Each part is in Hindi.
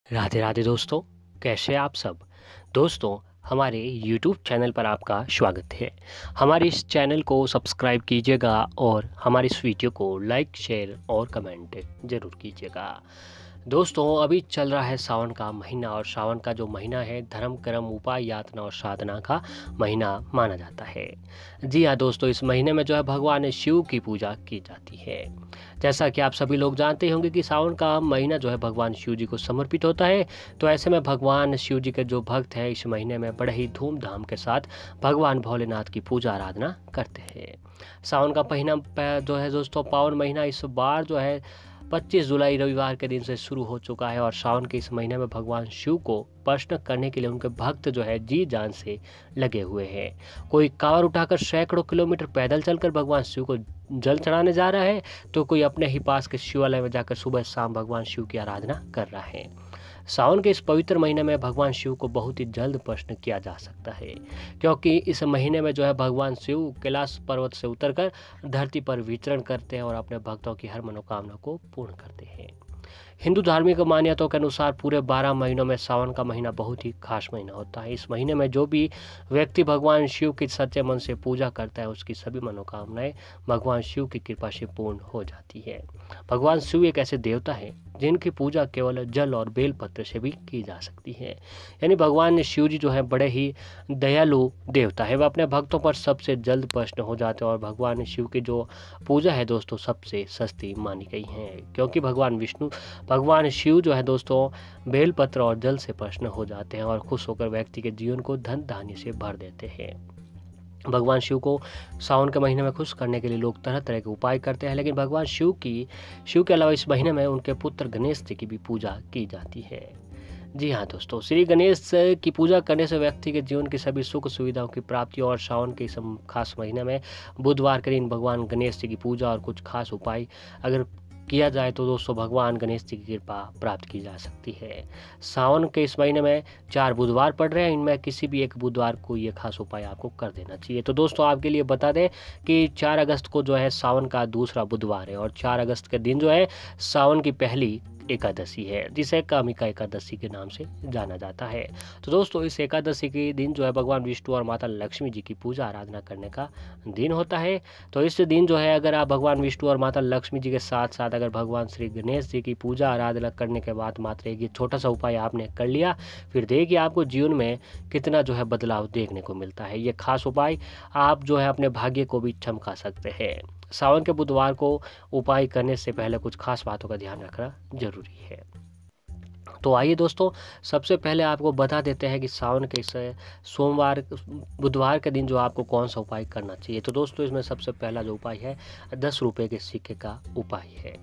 राधे राधे दोस्तों, कैसे हैं आप सब। दोस्तों, हमारे YouTube चैनल पर आपका स्वागत है। हमारे इस चैनल को सब्सक्राइब कीजिएगा और हमारे इस वीडियो को लाइक शेयर और कमेंट ज़रूर कीजिएगा। दोस्तों, अभी चल रहा है सावन का महीना और सावन का जो महीना है धर्म कर्म उपाय यातना और साधना का महीना माना जाता है। जी हाँ दोस्तों, इस महीने में जो है भगवान शिव की पूजा की जाती है। जैसा कि आप सभी लोग जानते होंगे कि सावन का महीना जो है भगवान शिव जी को समर्पित होता है। तो ऐसे में भगवान शिव जी के जो भक्त हैं इस महीने में बड़े ही धूमधाम के साथ भगवान भोलेनाथ की पूजा आराधना करते हैं। सावन का महीना जो है दोस्तों पावन महीना इस बार जो है 25 जुलाई रविवार के दिन से शुरू हो चुका है और सावन के इस महीने में भगवान शिव को प्रसन्न करने के लिए उनके भक्त जो है जी जान से लगे हुए हैं। कोई कांवड़ उठाकर सैकड़ों किलोमीटर पैदल चलकर भगवान शिव को जल चढ़ाने जा रहा है, तो कोई अपने ही पास के शिवालय में जाकर सुबह शाम भगवान शिव की आराधना कर रहा है। सावन के इस पवित्र महीने में भगवान शिव को बहुत ही जल्द प्रसन्न किया जा सकता है, क्योंकि इस महीने में जो है भगवान शिव कैलाश पर्वत से उतरकर धरती पर विचरण करते हैं और अपने भक्तों की हर मनोकामना को पूर्ण करते हैं। हिंदू धार्मिक मान्यताओं के अनुसार पूरे 12 महीनों में सावन का महीना बहुत ही खास महीना होता है। इस महीने में जो भी व्यक्ति भगवान शिव की सच्चे मन से पूजा करता है उसकी सभी मनोकामनाएं भगवान शिव की कृपा से पूर्ण हो जाती है। भगवान शिव एक ऐसे देवता है जिनकी पूजा केवल जल और बेलपत्र से भी की जा सकती है। यानी भगवान शिव जी जो है बड़े ही दयालु देवता है, वह अपने भक्तों पर सबसे जल्द प्रसन्न हो जाते हैं और भगवान शिव की जो पूजा है दोस्तों सबसे सस्ती मानी गई है, क्योंकि भगवान शिव जो है दोस्तों बेलपत्र और जल से प्रसन्न हो जाते हैं और खुश होकर व्यक्ति के जीवन को धन धान्य से भर देते हैं। भगवान शिव को सावन के महीने में खुश करने के लिए लोग तरह तरह के उपाय करते हैं, लेकिन भगवान शिव के अलावा इस महीने में उनके पुत्र गणेश जी की भी पूजा की जाती है। जी हाँ दोस्तों, श्री गणेश की पूजा करने से व्यक्ति के जीवन की सभी सुख सुविधाओं की प्राप्ति और सावन के इस खास महीने में बुधवार के दिन भगवान गणेश जी की पूजा और कुछ खास उपाय अगर किया जाए तो दोस्तों भगवान गणेश जी की कृपा प्राप्त की जा सकती है। सावन के इस महीने में 4 बुधवार पड़ रहे हैं, इनमें किसी भी एक बुधवार को ये खास उपाय आपको कर देना चाहिए। तो दोस्तों आपके लिए बता दें कि 4 अगस्त को जो है सावन का दूसरा बुधवार है और 4 अगस्त के दिन जो है सावन की पहली एकादशी है, जिसे कामिका एकादशी के नाम से जाना जाता है। तो दोस्तों इस एकादशी के दिन जो है भगवान विष्णु और माता लक्ष्मी जी की पूजा आराधना करने का दिन होता है। तो इस दिन जो है अगर आप भगवान विष्णु और माता लक्ष्मी जी के साथ साथ अगर भगवान श्री गणेश जी की पूजा आराधना करने के बाद मात्र एक छोटा सा उपाय आपने कर लिया, फिर देखिए आपको जीवन में कितना जो है बदलाव देखने को मिलता है। ये खास उपाय आप जो है अपने भाग्य को भी चमका सकते हैं। सावन के बुधवार को उपाय करने से पहले कुछ खास बातों का ध्यान रखना जरूरी है। तो आइए दोस्तों, सबसे पहले आपको बता देते हैं कि सावन के इस बुधवार के दिन जो आपको कौन सा उपाय करना चाहिए। तो दोस्तों इसमें सबसे पहला जो उपाय है 10 रुपये के सिक्के का उपाय है।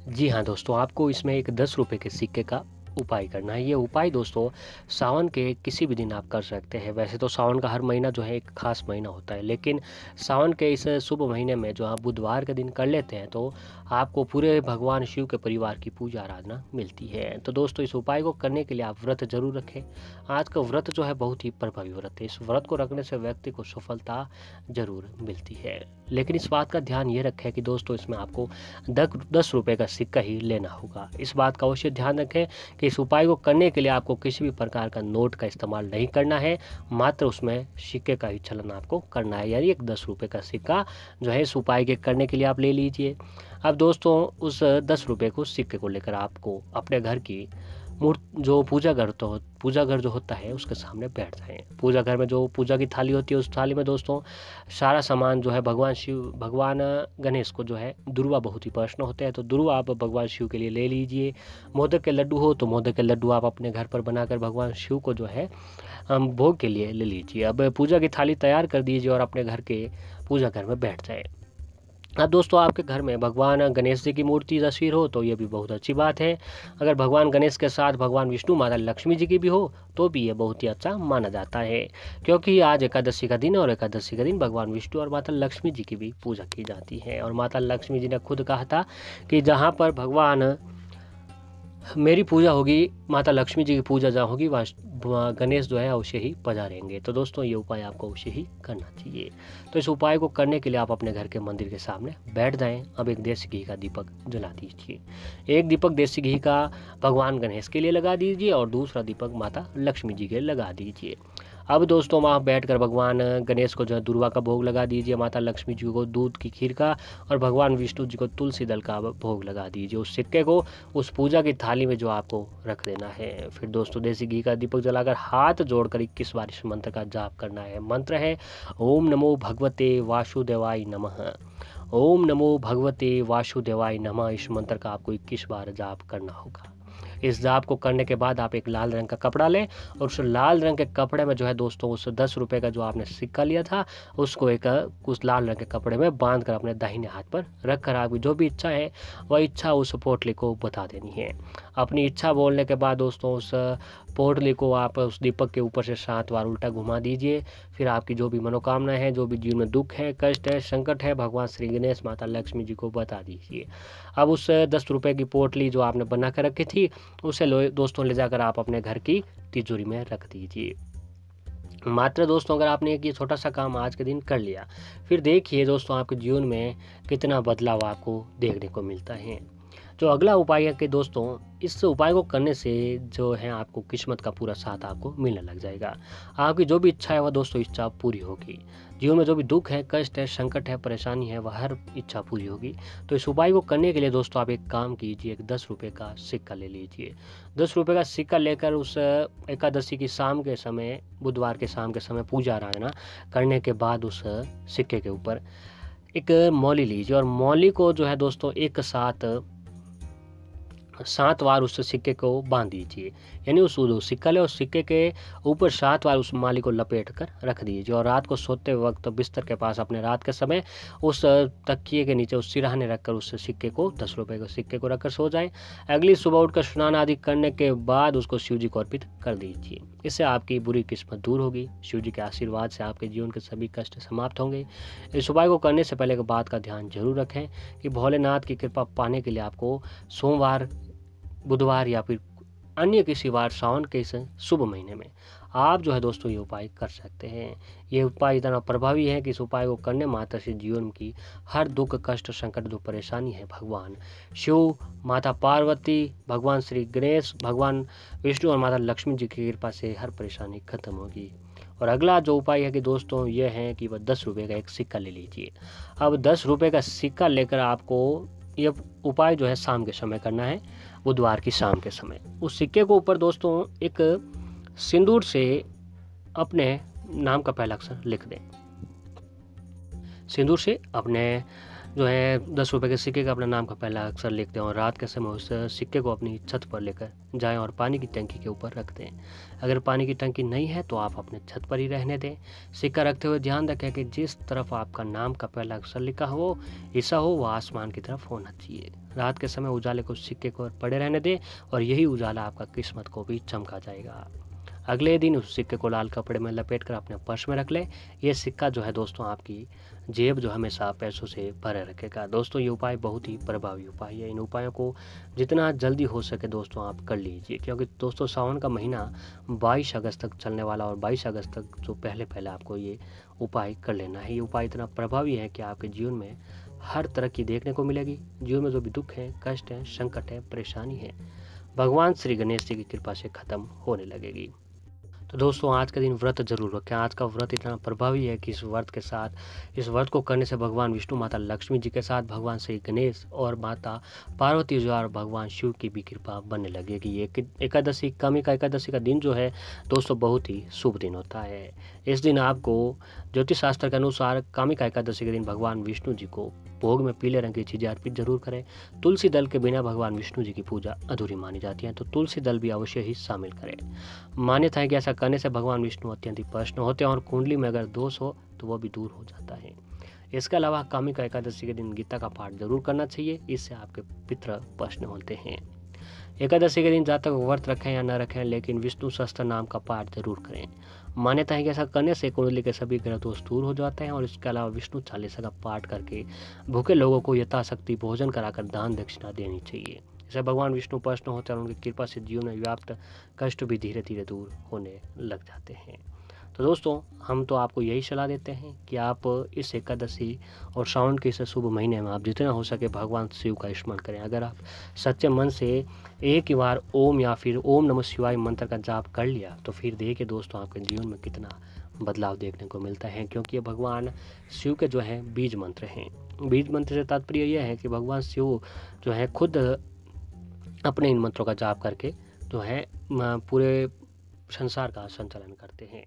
जी हाँ दोस्तों, आपको इसमें एक 10 रुपये के सिक्के का उपाय करना है। ये उपाय दोस्तों सावन के किसी भी दिन आप कर सकते हैं। वैसे तो सावन का हर महीना जो है एक खास महीना होता है, लेकिन सावन के इस शुभ महीने में जो आप बुधवार के दिन कर लेते हैं तो आपको पूरे भगवान शिव के परिवार की पूजा आराधना मिलती है। तो दोस्तों इस उपाय को करने के लिए आप व्रत जरूर रखें। आज का व्रत जो है बहुत ही प्रभावी व्रत है। इस व्रत को रखने से व्यक्ति को सफलता जरूर मिलती है, लेकिन इस बात का ध्यान ये रखें कि दोस्तों इसमें आपको 10 रुपये का सिक्का ही लेना होगा। इस बात का अवश्य ध्यान रखें कि इस उपाय को करने के लिए आपको किसी भी प्रकार का नोट का इस्तेमाल नहीं करना है, मात्र उसमें सिक्के का ही चलन आपको करना है। यानी एक 10 रुपये का सिक्का जो है इस उपाय के करने के लिए आप ले लीजिए। अब दोस्तों उस 10 रुपये को सिक्के को लेकर आपको अपने घर की जो पूजा घर जो होता है उसके सामने बैठ जाएं। पूजा घर में जो पूजा की थाली होती है उस थाली में दोस्तों सारा सामान जो है भगवान गणेश को जो है दुर्वा बहुत ही प्रसन्न होते हैं, तो दुर्वा आप भगवान शिव के लिए ले लीजिए। मोदक के लड्डू हो तो मोदक के लड्डू आप अपने घर पर बनाकर भगवान शिव को जो है भोग के लिए ले लीजिए। अब पूजा की थाली तैयार कर दीजिए और अपने घर के पूजा घर में बैठ जाए। अब दोस्तों आपके घर में भगवान गणेश जी की मूर्ति तस्वीर हो तो ये भी बहुत अच्छी बात है। अगर भगवान गणेश के साथ भगवान विष्णु माता लक्ष्मी जी की भी हो तो भी ये बहुत ही अच्छा माना जाता है, क्योंकि आज एकादशी का दिन और एकादशी का दिन भगवान विष्णु और माता लक्ष्मी जी की भी पूजा की जाती है। और माता लक्ष्मी जी ने खुद कहा था कि जहाँ पर भगवान मेरी पूजा होगी, माता लक्ष्मी जी की पूजा जहाँ होगी वहाँ गणेश जो है अवश्य ही पधारेंगे। तो दोस्तों ये उपाय आपको अवश्य ही करना चाहिए। तो इस उपाय को करने के लिए आप अपने घर के मंदिर के सामने बैठ जाएं। अब एक देसी घी का दीपक जला दीजिए। एक दीपक देसी घी का भगवान गणेश के लिए लगा दीजिए और दूसरा दीपक माता लक्ष्मी जी के लगा दीजिए। अब दोस्तों वहाँ बैठकर भगवान गणेश को जो है दुर्वा का भोग लगा दीजिए, माता लक्ष्मी जी को दूध की खीर का और भगवान विष्णु जी को तुलसी दल का भोग लगा दीजिए। उस सिक्के को उस पूजा की थाली में जो आपको रख देना है। फिर दोस्तों देसी घी का दीपक जलाकर हाथ जोड़कर 21 बार इस मंत्र का जाप करना है। मंत्र है ओम नमो भगवते वासुदेवाय नमः। ओम नमो भगवते वासुदेवाय नमः। इस मंत्र का आपको 21 बार जाप करना होगा। इस जाप को करने के बाद आप एक लाल रंग का कपड़ा लें और उस लाल रंग के कपड़े में जो है दोस्तों उस 10 रुपये का जो आपने सिक्का लिया था उसको उस लाल रंग के कपड़े में बांध कर अपने दाहिने हाथ पर रख कर आपकी जो भी इच्छा है वह इच्छा उस पोटली को बता देनी है। अपनी इच्छा बोलने के बाद दोस्तों उस पोटली को आप उस दीपक के ऊपर से 7 बार उल्टा घुमा दीजिए। फिर आपकी जो भी मनोकामना है, जो भी जीवन में दुख है, कष्ट है, संकट है, भगवान श्री गणेश माता लक्ष्मी जी को बता दीजिए। अब उस 10 रुपये की पोटली जो आपने बना कर रखी थी उसे दोस्तों ले जाकर आप अपने घर की तिजोरी में रख दीजिए। मात्र दोस्तों अगर आपने एक ये छोटा सा काम आज के दिन कर लिया, फिर देखिए दोस्तों आपके जीवन में कितना बदलाव आपको देखने को मिलता है। जो अगला उपाय है कि दोस्तों इस उपाय को करने से जो है आपको किस्मत का पूरा साथ आपको मिलने लग जाएगा। आपकी जो भी इच्छा है वह दोस्तों इच्छा पूरी होगी। जीवन में जो भी दुख है, कष्ट है, संकट है, परेशानी है, वह हर इच्छा पूरी होगी। तो इस उपाय को करने के लिए दोस्तों आप एक काम कीजिए, एक 10 रुपये का सिक्का ले लीजिए। 10 रुपये का सिक्का लेकर उस एकादशी की शाम के समय, बुधवार के शाम के समय पूजा आराधना करने के बाद उस सिक्के के ऊपर एक मौली लीजिए और मौली को जो है दोस्तों एक साथ 7 बार उस सिक्के को बांध दीजिए। यानी उस सिक्का ले और सिक्के के ऊपर 7 बार उस माली को लपेट कर रख दीजिए और रात को सोते वक्त बिस्तर के पास अपने रात के समय उस तकिए के नीचे उस सिरहाने रखकर उस सिक्के को 10 रुपये के सिक्के को रखकर सो जाए। अगली सुबह उठकर स्नान आदि करने के बाद उसको शिव जी को अर्पित कर दीजिए। इससे आपकी बुरी किस्मत दूर होगी। शिव जी के आशीर्वाद से आपके जीवन के सभी कष्ट समाप्त होंगे। इस उपाय को करने से पहले एक बात का ध्यान जरूर रखें कि भोलेनाथ की कृपा पाने के लिए आपको सोमवार, बुधवार या फिर अन्य किसी वार सावन के इस शुभ महीने में आप जो है दोस्तों ये उपाय कर सकते हैं। ये उपाय इतना प्रभावी है कि इस उपाय को करने मात्र से जीवन की हर दुख, कष्ट, संकट, जो परेशानी है भगवान शिव, माता पार्वती, भगवान श्री गणेश, भगवान विष्णु और माता लक्ष्मी जी की कृपा से हर परेशानी खत्म होगी। और अगला जो उपाय है कि दोस्तों ये है कि वह 10 रुपये का एक सिक्का ले लीजिए। अब 10 रुपये का सिक्का लेकर आपको यह उपाय जो है शाम के समय करना है, बुधवार की शाम के समय। उस सिक्के को ऊपर दोस्तों एक सिंदूर से अपने नाम का पहला अक्षर लिख दें। सिंदूर से अपने जो है 10 रुपये के सिक्के का अपना नाम का पहला अक्षर लिख दें और रात के समय उस सिक्के को अपनी छत पर लेकर जाएं और पानी की टंकी के ऊपर रख दें। अगर पानी की टंकी नहीं है तो आप अपने छत पर ही रहने दें। सिक्का रखते हुए ध्यान रखें कि जिस तरफ आपका नाम का पहला अक्षर लिखा हो, हिस्सा हो, वह आसमान की तरफ होना चाहिए। रात के समय उजाले को सिक्के को पड़े रहने दें और यही उजाला आपका किस्मत को भी चमका जाएगा। अगले दिन उस सिक्के को लाल कपड़े में लपेटकर अपने पर्स में रख लें। ये सिक्का जो है दोस्तों आपकी जेब जो हमेशा पैसों से भरे रखेगा। दोस्तों ये उपाय बहुत ही प्रभावी उपाय है। इन उपायों को जितना जल्दी हो सके दोस्तों आप कर लीजिए, क्योंकि दोस्तों सावन का महीना 22 अगस्त तक चलने वाला और 22 अगस्त तक जो पहले आपको ये उपाय कर लेना है। ये उपाय इतना प्रभावी है कि आपके जीवन में हर तरह की देखने को मिलेगी। जीवन में जो भी दुख है, कष्ट है, संकट है, परेशानी है, भगवान श्री गणेश जी की कृपा से खत्म होने लगेगी। तो दोस्तों आज के दिन व्रत जरूर रखें। आज का व्रत इतना प्रभावी है कि इस व्रत को करने से भगवान विष्णु, माता लक्ष्मी जी के साथ भगवान श्री गणेश और माता पार्वती जी और भगवान शिव की भी कृपा बनने लगेगी। ये एकादशी, कामिका एकादशी का दिन जो है दोस्तों बहुत ही शुभ दिन होता है। इस दिन आपको ज्योतिष शास्त्र के अनुसार कामिका एकादशी के दिन भगवान विष्णु जी को भोग में पीले रंग की चीज़ें अर्पित जरूर करें। तुलसी दल के बिना भगवान विष्णु जी की पूजा अधूरी मानी जाती है, तो तुलसी दल भी अवश्य ही शामिल करें। मान्यता है कि ऐसा करने से भगवान विष्णु अत्यंत प्रसन्न होते हैं और कुंडली में अगर दोष हो तो वह भी दूर हो जाता है। इसके अलावा कामिका एकादशी के दिन गीता का पाठ जरूर करना चाहिए, इससे आपके पितृ प्रसन्न होते हैं। एकादशी के दिन जातक व्रत रखें या न रखें, लेकिन विष्णु सहस्त्र नाम का पाठ जरूर करें। मान्यता है कि ऐसा करने से कुंडली के सभी ग्रह दोष दूर हो जाते हैं और इसके अलावा विष्णु चालीसा का पाठ करके भूखे लोगों को यथाशक्ति भोजन कराकर दान दक्षिणा देनी चाहिए। जैसे भगवान विष्णु प्रसन्न होते हैं और उनकी कृपा से जीवन में व्याप्त कष्ट भी धीरे धीरे दूर होने लग जाते हैं। तो दोस्तों, हम तो आपको यही सलाह देते हैं कि आप इस एकादशी और श्रावण के इस शुभ महीने में आप जितना हो सके भगवान शिव का स्मरण करें। अगर आप सच्चे मन से एक ही बार ओम या फिर ओम नमः शिवाय मंत्र का जाप कर लिया तो फिर देखिए दोस्तों, आपके जीवन में कितना बदलाव देखने को मिलता है, क्योंकि ये भगवान शिव के जो हैं बीज मंत्र हैं। बीज मंत्र से तात्पर्य यह है कि भगवान शिव जो है खुद अपने इन मंत्रों का जाप करके जो है पूरे संसार का संचालन करते हैं।